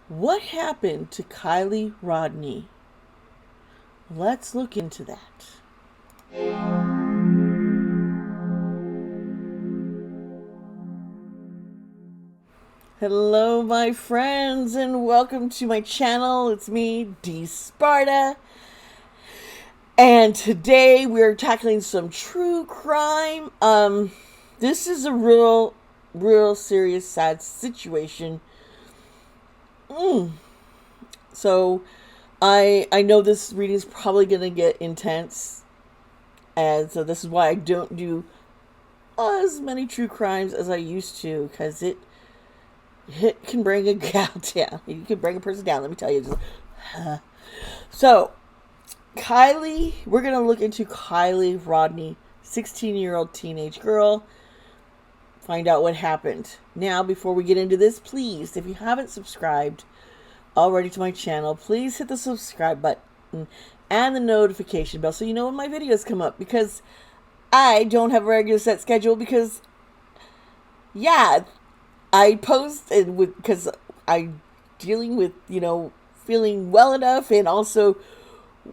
What happened to Kiely Rodni? Let's look into that. Hello, my friends, and welcome to my channel. It's me, Dee Sparta. And today we're tackling some true crime. This is a real serious, sad situation. So, I know this reading is probably gonna get intense, and so this is why I don't do as many true crimes as I used to, because it can bring a gal down. You can bring a person down. Let me tell you. So, we're gonna look into Kiely Rodni, 16-year-old teenage girl. Find out what happened. Now, before we get into this, please, if you haven't subscribed already to my channel, please hit the subscribe button and the notification bell so you know when my videos come up, because I don't have a regular set schedule because, yeah, I post and because I'm dealing with, feeling well enough, and also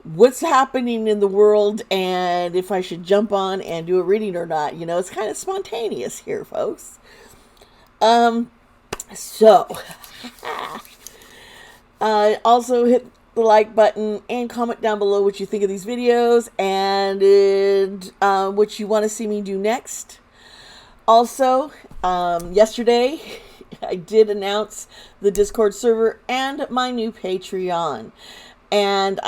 what's happening in the world, and if I should jump on and do a reading or not. It's kind of spontaneous here, folks. So also hit the like button and comment down below what you think of these videos and what you want to see me do next. Also, yesterday I did announce the Discord server and my new Patreon. And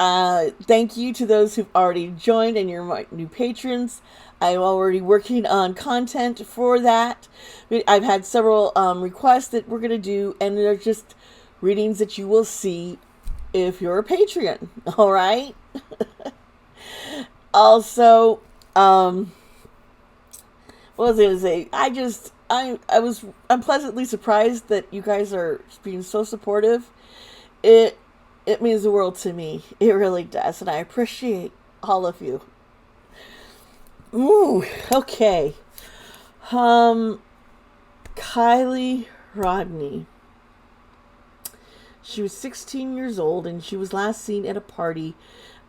thank you to those who've already joined and you're my new patrons. I'm already working on content for that. I've had several requests that we're going to do, and they're just readings that you will see if you're a Patreon. All right? Also, what was I going to say? I'm pleasantly surprised that you guys are being so supportive. It means the world to me. It really does, and I appreciate all of you. Ooh, okay. Kiely Rodni. She was 16 years old, and she was last seen at a party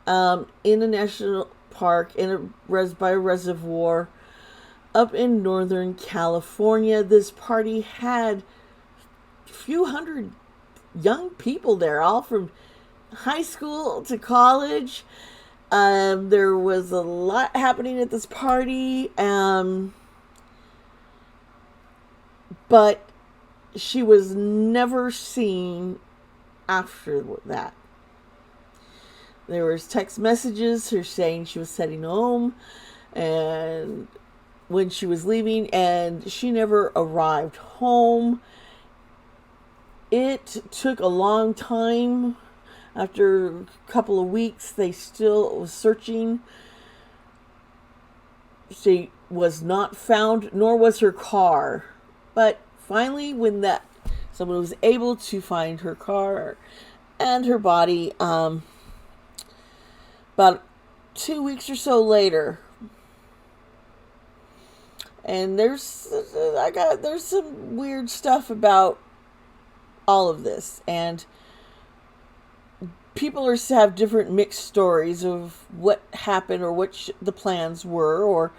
in a national park by a reservoir up in Northern California. This party had a few hundred young people there, all from high school to college. There was a lot happening at this party, but she was never seen after that. There was text messages her saying she was heading home and when she was leaving, and she never arrived home. It took a long time. After a couple of weeks, they still was searching. She was not found, nor was her car. But finally, when someone was able to find her car and her body, about 2 weeks or so later. And there's some weird stuff about all of this, and people have different mixed stories of what happened, or what the plans were, or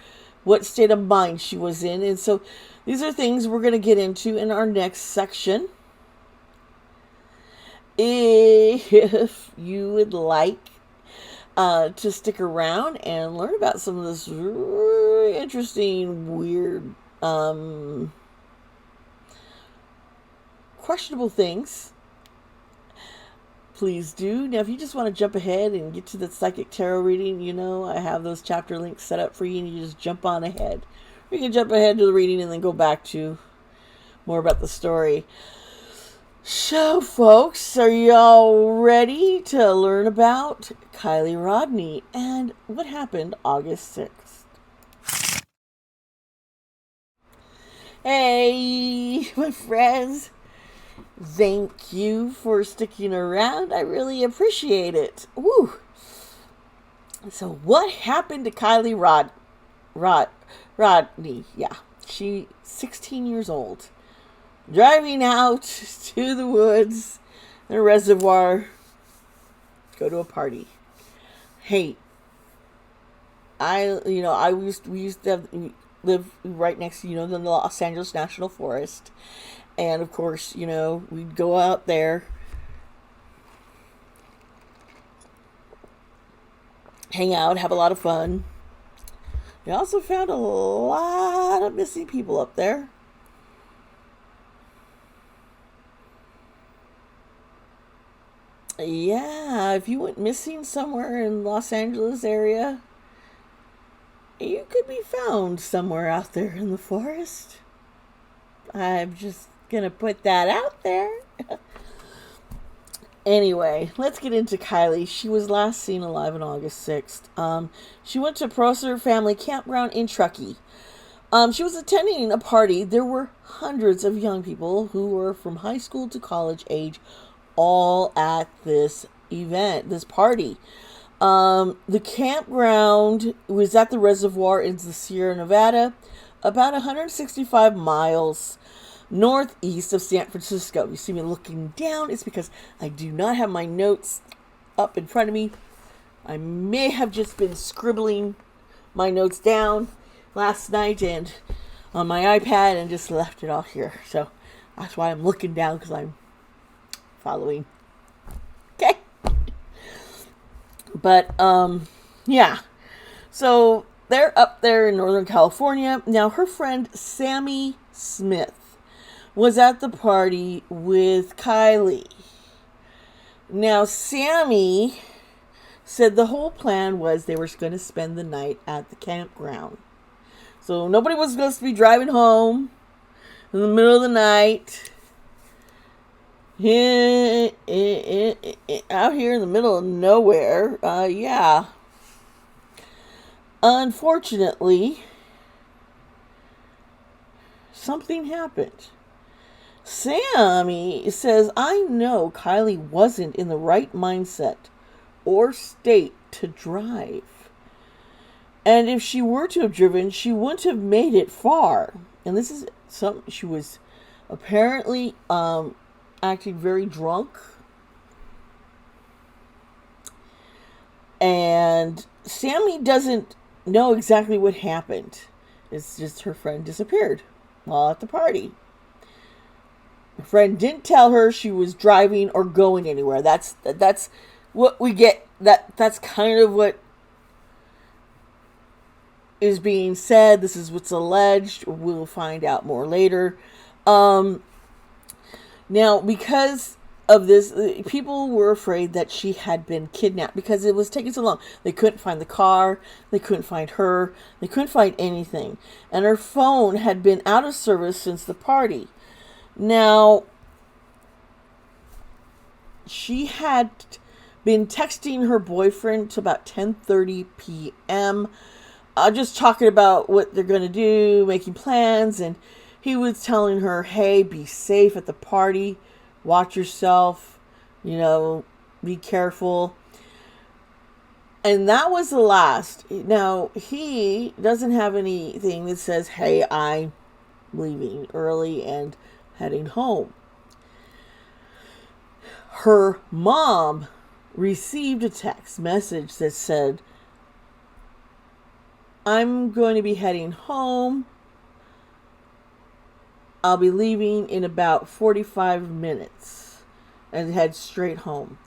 what state of mind she was in. And so these are things we're going to get into in our next section. If you would like to stick around and learn about some of this really interesting, weird, questionable things, please do. Now, if you just want to jump ahead and get to the psychic tarot reading, I have those chapter links set up for you, and you just jump on ahead. Or you can jump ahead to the reading and then go back to more about the story. So, folks, are y'all ready to learn about Kiely Rodni and what happened August 6th? Hey, my friends. Thank you for sticking around. I really appreciate it. Woo. So, what happened to Kiely Rodni? Yeah, she's 16 years old, driving out to the woods in a reservoir, go to a party. Hey, we used to live right next to, the Los Angeles National Forest. And of course, we'd go out there, hang out, have a lot of fun. We also found a lot of missing people up there. Yeah, if you went missing somewhere in Los Angeles area, you could be found somewhere out there in the forest. I'm just gonna put that out there. Anyway, let's get into Kiely. She was last seen alive on August 6th. She went to Prosser Family Campground in Truckee. She was attending a party. There were hundreds of young people who were from high school to college age, all at this event, this party. The campground was at the reservoir in the Sierra Nevada, about 165 miles northeast of San Francisco. You see me looking down, it's because I do not have my notes up in front of me. I may have just been scribbling my notes down last night and on my iPad and just left it all here. So that's why I'm looking down, because I'm following. Okay. But yeah. So they're up there in Northern California. Now her friend Sammy Smith was at the party with Kiely. Now Sammy said the whole plan was they were going to spend the night at the campground. So nobody was supposed to be driving home in the middle of the night. Out here in the middle of nowhere. Yeah. Unfortunately, something happened. Sammy says, I know Kiely wasn't in the right mindset or state to drive. And if she were to have driven, she wouldn't have made it far. And this is something, she was apparently acting very drunk. And Sammy doesn't know exactly what happened. It's just her friend disappeared while at the party. Her friend didn't tell her she was driving or going anywhere. That's what we get. That's kind of what is being said. This is what's alleged. We'll find out more later. Now, because of this, people were afraid that she had been kidnapped because it was taking so long. They couldn't find the car. They couldn't find her. They couldn't find anything. And her phone had been out of service since the party. Now, she had been texting her boyfriend to about 10:30 p.m. Just talking about what they're going to do, making plans, and he was telling her, hey, be safe at the party, watch yourself, be careful. And that was the last. Now, he doesn't have anything that says, hey, I'm leaving early and heading home. Her mom received a text message that said, I'm going to be heading home. I'll be leaving in about 45 minutes and head straight home.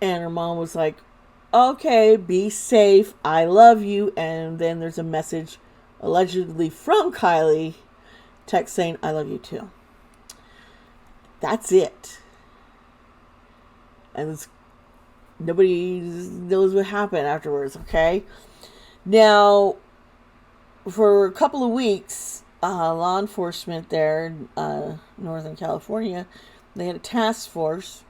And her mom was like, okay, be safe. I love you. And then there's a message allegedly from Kiely, text saying, I love you too. That's it. And nobody knows what happened afterwards, okay? Now, for a couple of weeks, law enforcement there in Northern California, they had a task force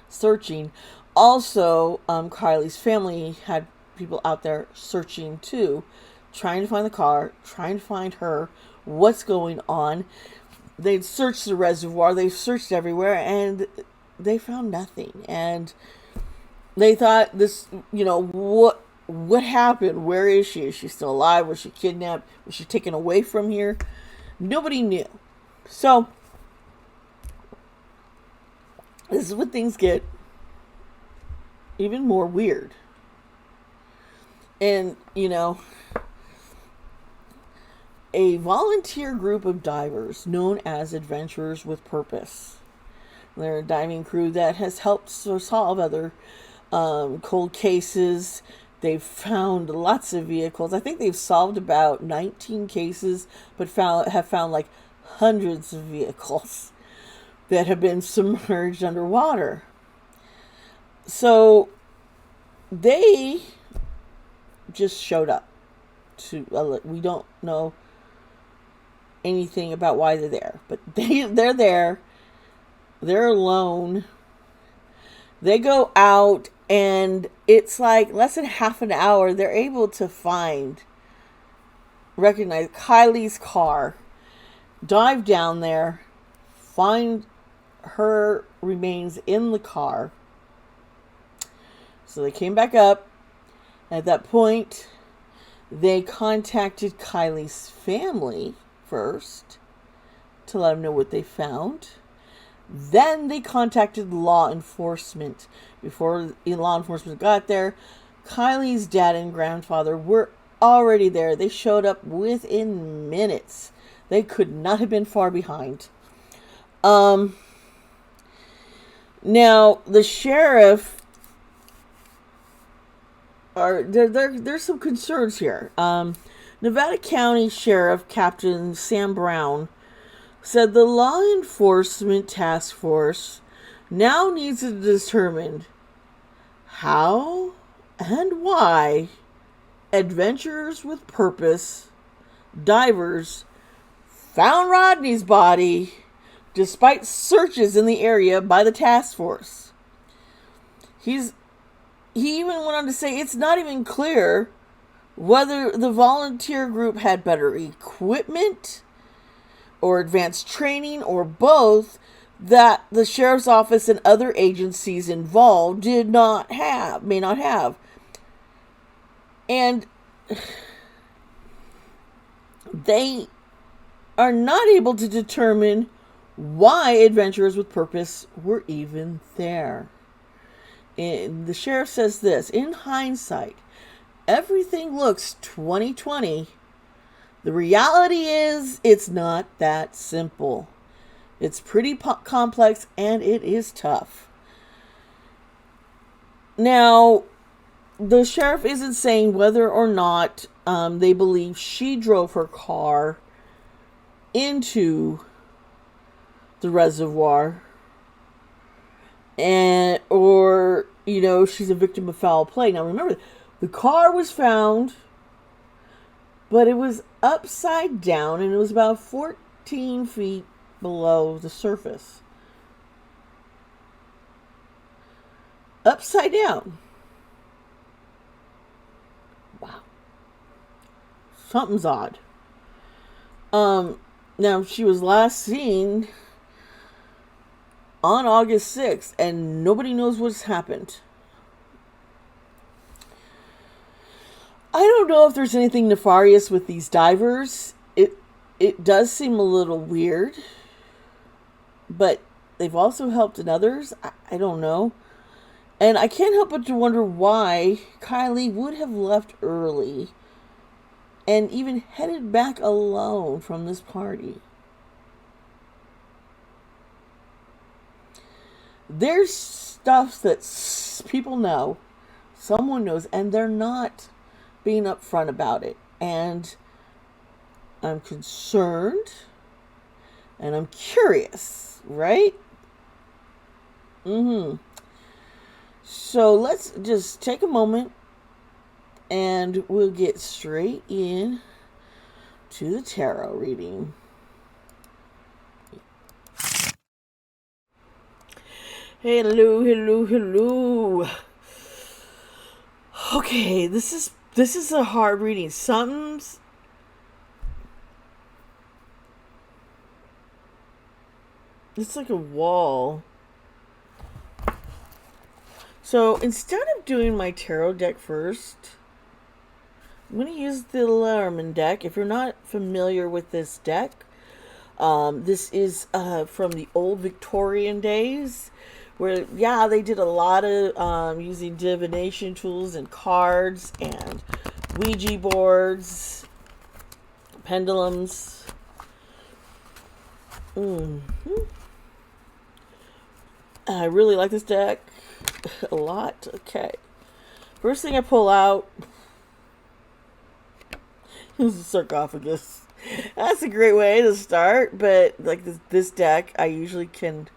searching. Also, Kiely's family had people out there searching too, trying to find the car, trying to find her, what's going on. They'd searched the reservoir, they searched everywhere, and they found nothing. And they thought this, what happened? Where is she? Is she still alive? Was she kidnapped? Was she taken away from here? Nobody knew. So This is when things get even more weird. And, a volunteer group of divers known as Adventurers with Purpose. They're a diving crew that has helped solve other cold cases. They've found lots of vehicles. I think they've solved about 19 cases, but have found like hundreds of vehicles that have been submerged underwater. So they just showed up to, we don't know anything about why they're there, but they're there. They're alone. They go out, and it's like less than half an hour. They're able to recognize Kiely's car, dive down there, find her remains in the car. So they came back up. At that point, they contacted Kiely's family first to let them know what they found. Then they contacted law enforcement. Before law enforcement got there, Kiely's dad and grandfather were already there. They showed up within minutes. They could not have been far behind. Now, the sheriff, there's some concerns here. Nevada County Sheriff Captain Sam Brown said the law enforcement task force now needs to determine how and why Adventurers with Purpose divers found Rodni's body despite searches in the area by the task force. He even went on to say it's not even clear whether the volunteer group had better equipment or advanced training or both that the sheriff's office and other agencies involved may not have. And they are not able to determine why Adventurers with Purpose were even there. And the sheriff says this: in hindsight, everything looks 2020. The reality is it's not that simple. It's pretty complex, and it is tough. Now, the sheriff isn't saying whether or not they believe she drove her car into the reservoir, or she's a victim of foul play. Now, remember, the car was found, but it was upside down, and it was about 14 feet below the surface. Upside down. Wow. Something's odd. Now, she was last seen on August 6th, and nobody knows what's happened. I don't know if there's anything nefarious with these divers. It does seem a little weird, but they've also helped in others. I don't know. And I can't help but to wonder why Kiely would have left early and even headed back alone from this party. There's stuff that people know, someone knows, and they're not being upfront about it. And I'm concerned, and I'm curious, right? So let's just take a moment, and we'll get straight in to the tarot reading. Hello. Okay, this is a hard reading. It's like a wall. So instead of doing my tarot deck first, I'm going to use the Lerman deck. If you're not familiar with this deck, this is from the old Victorian days, where, yeah, they did a lot of using divination tools and cards and Ouija boards, pendulums. hmm I really like this deck a lot. Okay. First thing I pull out is a sarcophagus. That's a great way to start, but like this deck, I usually can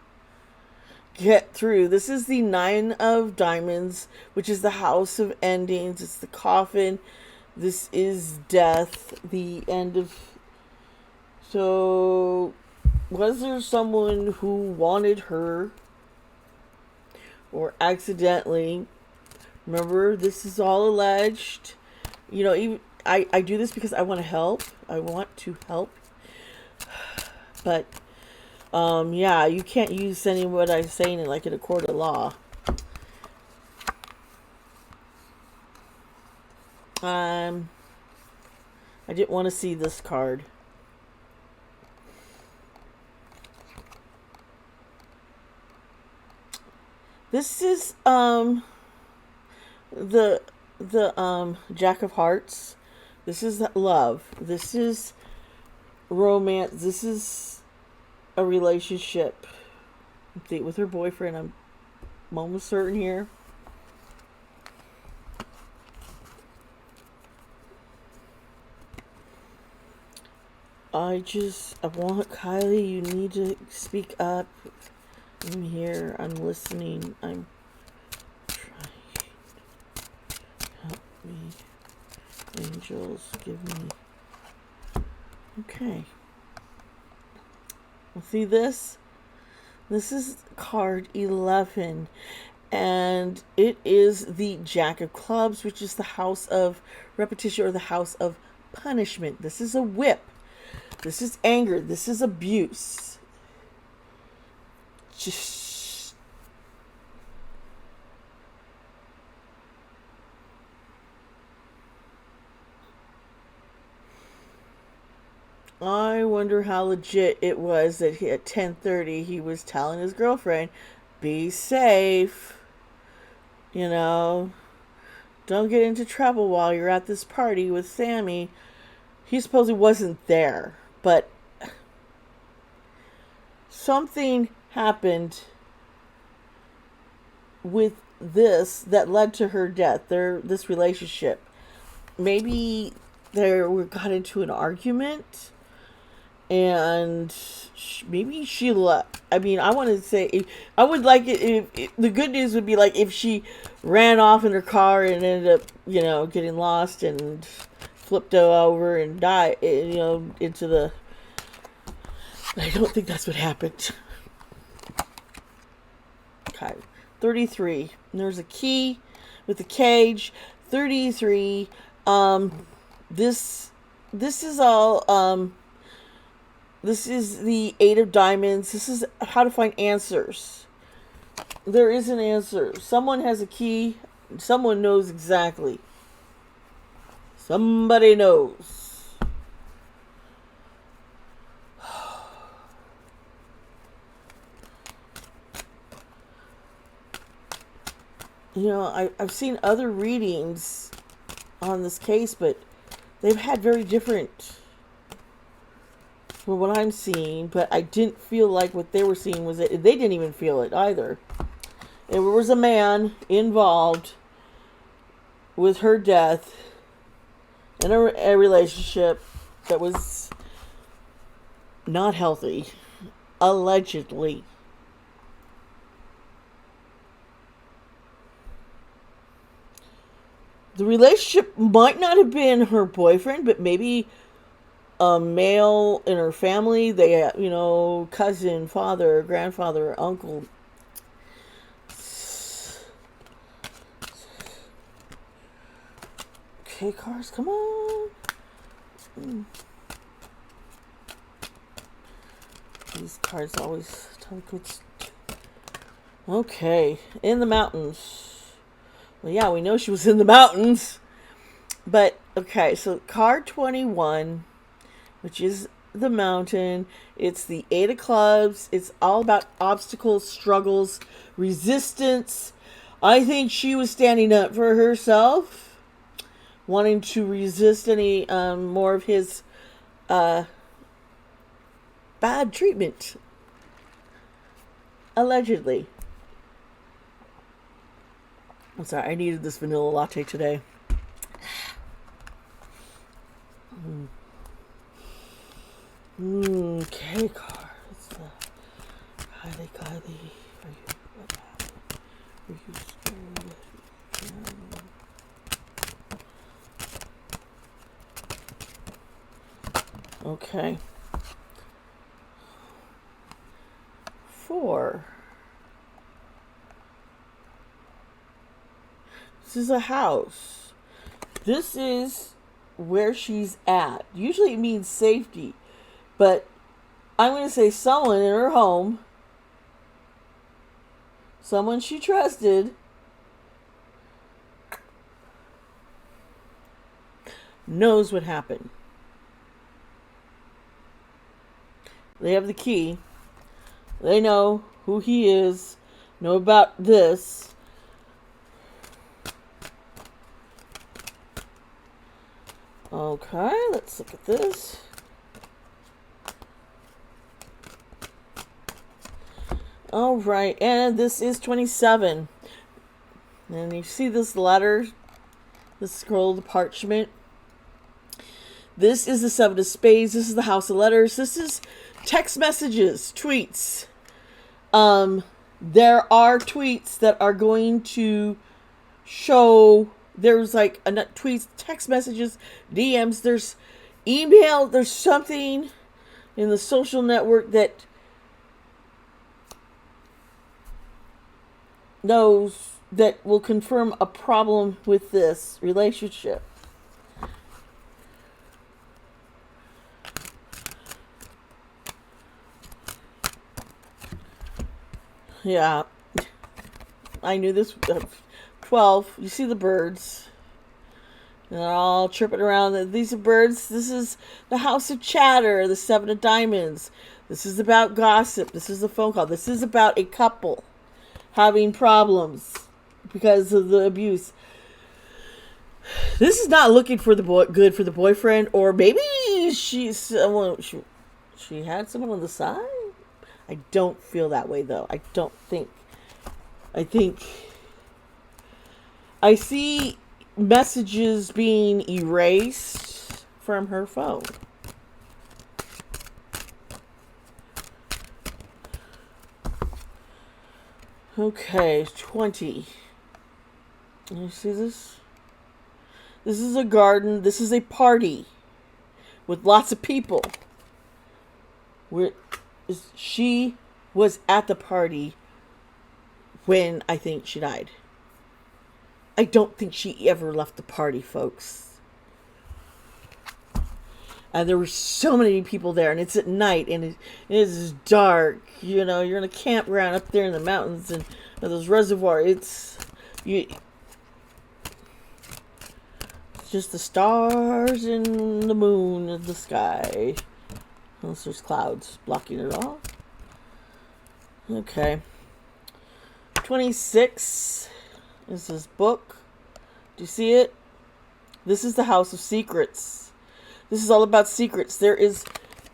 get through. This is the Nine of Diamonds, which is the House of Endings. It's the coffin. This is death, the end of. So, was there someone who wanted her or accidentally? Remember, this is all alleged. You know, even I do this because I want to help. I want to help. But yeah, you can't use any of what I'm saying in like in a court of law. I didn't want to see this card. This is the Jack of Hearts. This is love. This is romance. This is a relationship with her boyfriend. I'm almost certain here. I want Kiely, you need to speak up. I'm here. I'm listening. I'm trying. Help me. Angels, give me. Okay. See this? This is card 11. And it is the Jack of Clubs, which is the house of repetition or the house of punishment. This is a whip. This is anger. This is abuse. Just I wonder how legit it was that at 10:30 he was telling his girlfriend, "Be safe. You know, don't get into trouble while you're at this party with Sammy." He supposedly wasn't there, but something happened with this that led to her death. This relationship. Maybe they got into an argument, and maybe she left. I mean, I want to say I would like it if the good news would be like if she ran off in her car and ended up, you know, getting lost and flipped over and died, you know, into the. I don't think that's what happened. Okay, 33. And there's a key with a cage. 33. This is all. This is the Eight of Diamonds. This is how to find answers. There is an answer. Someone has a key. Someone knows exactly. Somebody knows. You know, I've seen other readings on this case, but they've had very different from what I'm seeing. But I didn't feel like what they were seeing was it. They didn't even feel it either. There was a man involved with her death in a relationship that was not healthy, allegedly. The relationship might not have been her boyfriend, but maybe a male in her family. They, you know, cousin, father, grandfather, uncle. Okay, cars, come on. These cards always tell good. Okay, in the mountains. Well, yeah, we know she was in the mountains. But, okay, so card 21, which is the mountain. It's the Eight of Clubs. It's all about obstacles, struggles, resistance. I think she was standing up for herself, wanting to resist any more of his bad treatment, allegedly. I'm sorry, I needed this vanilla latte today. Okay, cards. Kylie. Are you scared? Okay. 4. This is a house. This is where she's at. Usually it means safety, but I'm going to say someone in her home, someone she trusted, knows what happened. They have the key. They know who he is, know about this. Okay, let's look at this. All right, and this is 27. And you see this letter, this scroll of parchment. This is the 7 of Spades. This is the House of Letters. This is text messages, tweets. There are tweets that are going to show. There's like tweets, text messages, DMs. There's email. There's something in the social network that knows that will confirm a problem with this relationship. Yeah, I knew this. 12. You see the birds. They're all chirping around. These are birds. This is the House of Chatter, the 7 of Diamonds. This is about gossip. This is a phone call. This is about a couple having problems because of the abuse. This is not looking for the good for the boyfriend, or maybe she had someone on the side. I don't feel that way though. I think I see messages being erased from her phone. Okay, 20. You see this? This is a garden. This is a party with lots of people. She was at the party when I think she died. I don't think she ever left the party, folks. And there were so many people there, and it's at night, and it is dark. You know, you're in a campground up there in the mountains, and those reservoirs. It's just the stars and the moon and the sky. Unless there's clouds blocking it all. Okay. 26 is this book. Do you see it? This is the House of Secrets. This is all about secrets. There is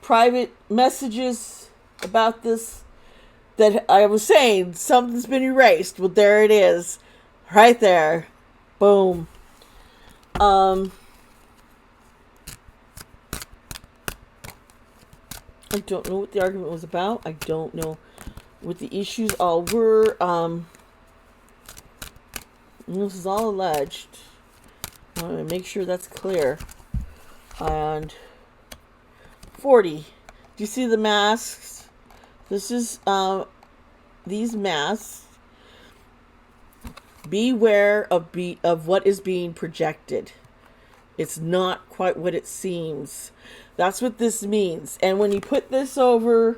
private messages about this that I was saying something's been erased. Well, there it is. Right there. Boom. I don't know what the argument was about. I don't know what the issues all were. This is all alleged. I want to make sure that's clear. And 40. Do you see the masks? This is these masks. Beware of what is being projected. It's not quite what it seems. That's what this means. And when you put this over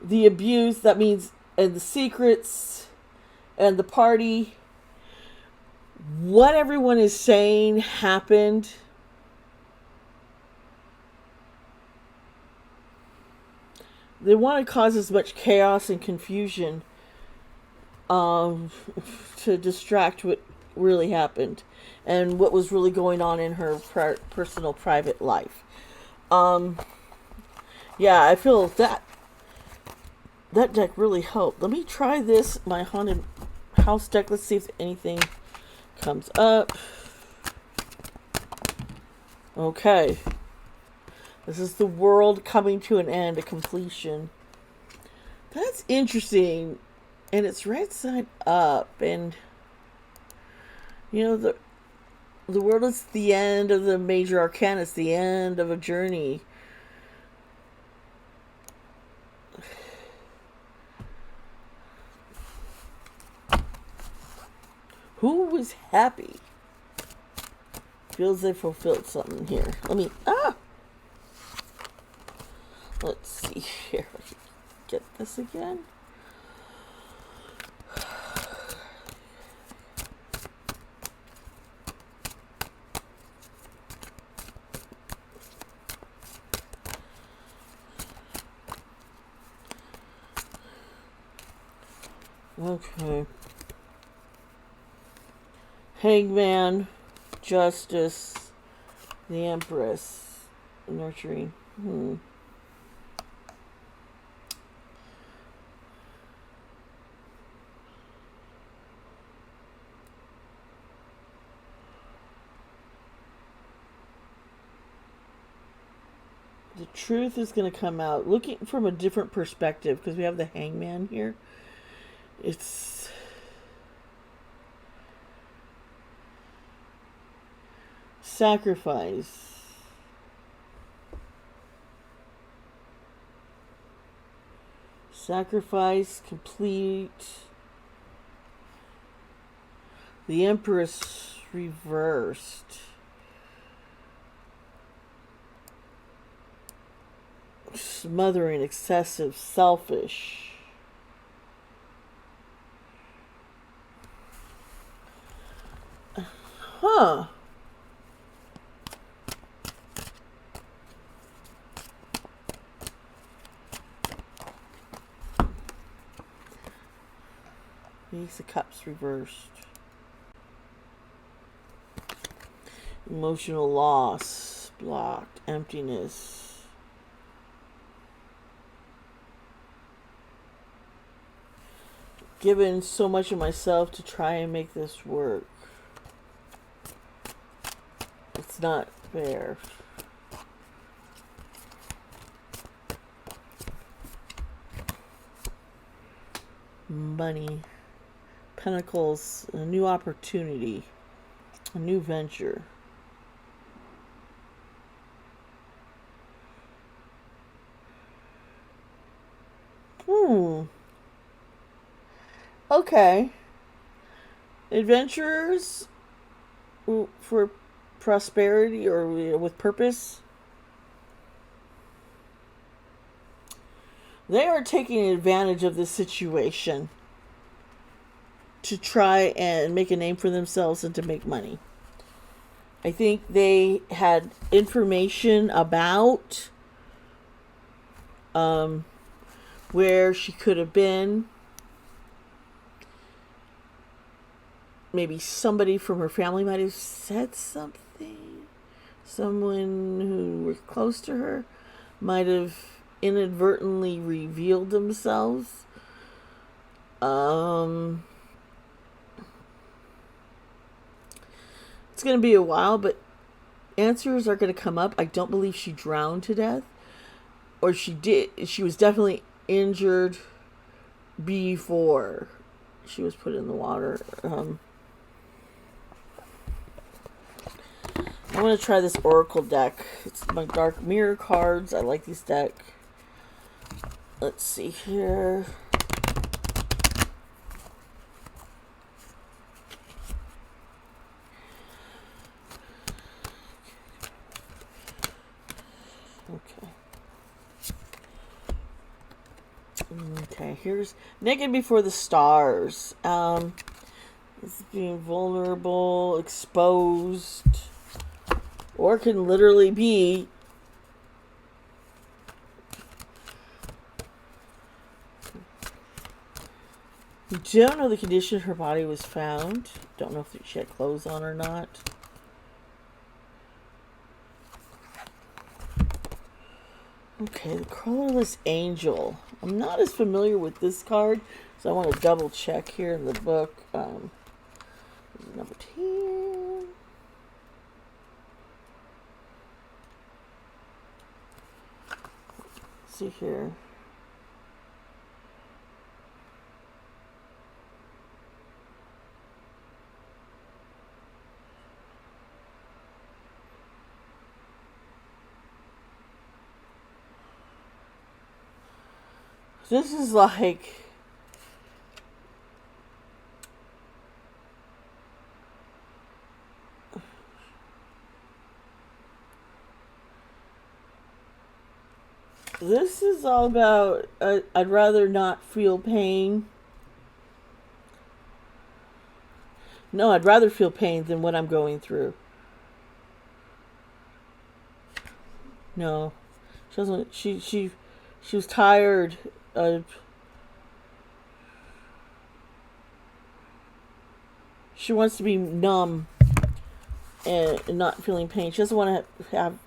the abuse, that means, and the secrets and the party, what everyone is saying happened. What everyone is saying happened. 40. Do you see the masks? This is these masks. Beware of what is being projected. It's not quite what it seems. That's what this means. And when you put this over the abuse, that means, and the secrets and the party, what everyone is saying happened. 40. Do you see the masks? This is these masks. Beware of what is being projected. It's not quite what it seems. That's what this means. And when you put this over the abuse, that means, and the secrets and the party, what everyone is saying happened. they want to cause as much chaos and confusion um, to distract what really happened and what was really going on in her personal private life. Um, yeah, I feel that deck really helped. Let me try this, my haunted house deck. Let's see if anything comes up. Okay. This is the world coming to an end, a completion. That's interesting. And it's right side up. And, you know, the world is the end of the major arcana. It's the end of a journey. Who was happy? Feels they fulfilled something here. Let's see here. Get this again. Okay. Hangman, Justice, the Empress, Nurturing. The truth is going to come out. Looking from a different perspective, because we have the Hangman here. It's sacrifice. Sacrifice complete. The Empress reversed. Smothering, excessive, selfish. Huh. Ace of Cups reversed. Emotional loss, blocked, emptiness. Given so much of myself to try and make this work. It's not fair. Money. Pentacles, a new opportunity, a new venture. Okay. Adventurers for prosperity or with purpose. They are taking advantage of this situation to try and make a name for themselves and to make money. I think they had information about where she could have been. Maybe somebody from her family might have said something. Someone who was close to her might have inadvertently revealed themselves. It's going to be a while, but answers are going to come up. I don't believe she drowned to death. Or she did. She was definitely injured before she was put in the water. I'm going to try this Oracle deck. It's my Dark Mirror cards. I like this deck. Let's see here. Okay, here's Naked Before the Stars. It's being vulnerable, exposed, or can literally be Don't know the condition her body was found. Don't know if she had clothes on or not. Okay, the colorless angel. I'm not as familiar with this card, so I want to double check here in the book. Number 10. Let's see here. This is like... This is all about, I'd rather not feel pain. No, I'd rather feel pain than what I'm going through. No. She doesn't, she was tired. She wants to be numb and not feeling pain. She doesn't want to have,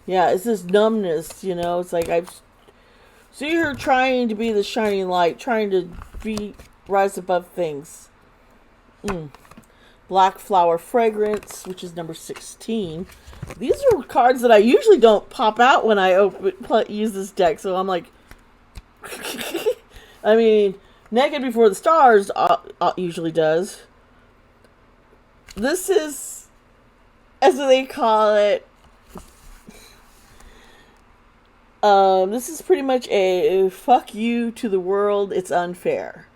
yeah, it's this numbness, you know. It's like I see her trying to be the shining light, trying to rise above things. Black Flower Fragrance, which is number 16. These are cards that I usually don't pop out when I use this deck, so I'm like, I mean, Naked Before the Stars usually does. This is, as they call it, this is pretty much a fuck you to the world, it's unfair.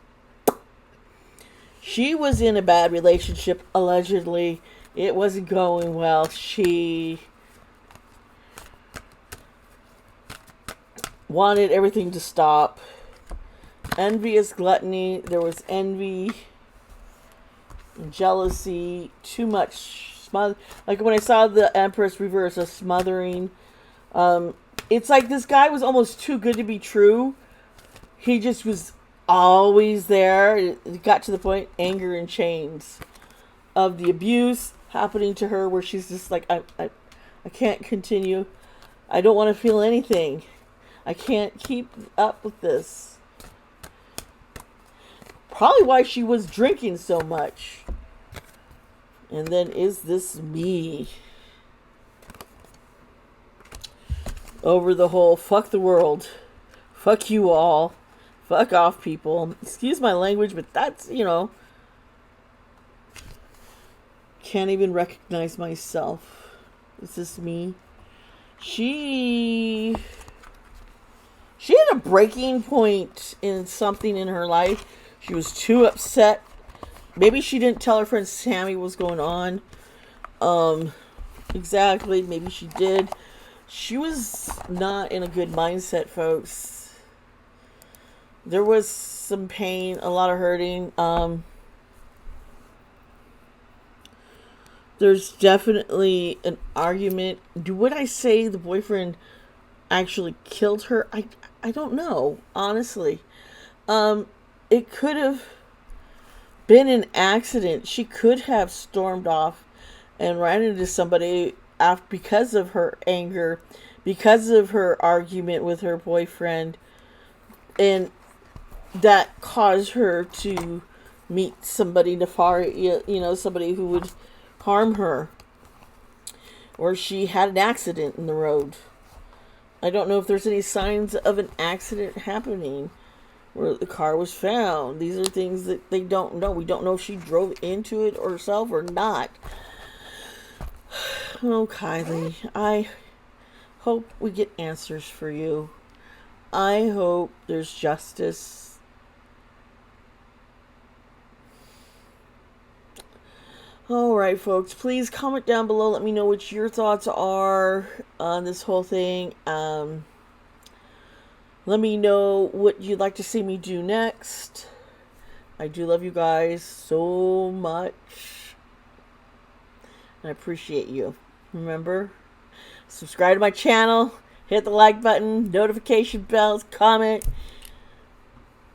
She was in a bad relationship, allegedly. It wasn't going well. She wanted everything to stop. Envious gluttony. There was envy, jealousy, too much like when I saw the Empress reverse, a smothering. It's like this guy was almost too good to be true. He just was always there. It got to the point, anger and chains of the abuse happening to her, where she's just like, I can't continue. I don't want to feel anything. I can't keep up with this. Probably why she was drinking so much. And then, is this me? Over the whole fuck the world, fuck you all, fuck off people. Excuse my language, but that's, you know, can't even recognize myself. Is this me? She had a breaking point in something in her life. She was too upset. Maybe she didn't tell her friend Sammy what was going on. Exactly. Maybe she did. She was not in a good mindset, folks. There was some pain, a lot of hurting. There's definitely an argument. Would I say the boyfriend actually killed her? I don't know, honestly. It could have been an accident. She could have stormed off and ran into somebody because of her anger, because of her argument with her boyfriend, and that caused her to meet somebody nefarious, you know, somebody who would harm her, or she had an accident in the road. I don't know if there's any signs of an accident happening where the car was found. These are things that they don't know. We don't know if she drove into it herself or not. Oh, Kiely, I hope we get answers for you. I hope there's justice. Alright, folks, please comment down below. Let me know what your thoughts are on this whole thing. Let me know what you'd like to see me do next. I do love you guys so much. I appreciate you. Remember, subscribe to my channel, hit the like button, notification bells, comment,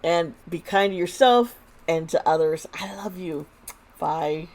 and be kind to yourself And to others, I love you. Bye.